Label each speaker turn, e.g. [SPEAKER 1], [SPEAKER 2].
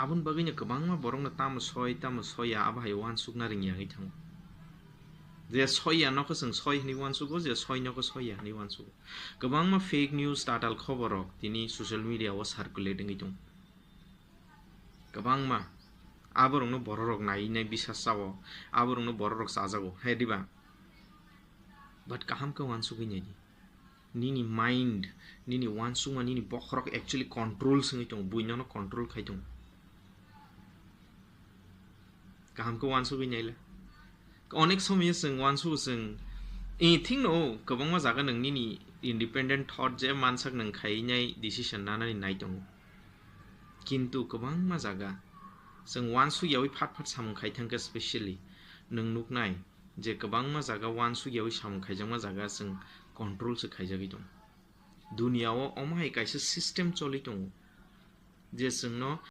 [SPEAKER 1] abun bagainya kebang ma borong na tam soi ya abah wan suk na ring yang itang je soi ya no ko sing soi ni wan suk je soi no ko soi ya ni wan suk kebang ma fake news tatal khoborok tini social media was circulating itong kebang ma aborong no bororok nai nai bisas sawo aborong no bororok sajago he diba but kaham ka wan suk ni nini mind nini wan suk ma nini bokrok actually control sing itong buino no control khaitong kaham ka wan suk ni অনেক সময় जों वानसु जों थिं नो गोबां मा जागोन नोंनि इन्डिपेन्डेन्ट थट जे मानसाक नों खायनाय डिसिसन लानानै नाय दं किन्तु गोबां मा जागा जों वानसु यावै फाट फाट सामखाय थांखो स्पेशली नों नुकनाय जे गोबां मा जागा वानसु यावै सामखायजों मा जागा जों कन्ट्रोल सो खायजागै दं दुनियाव अमाय कायसे सिस्टेम चलि दं जे जोंनो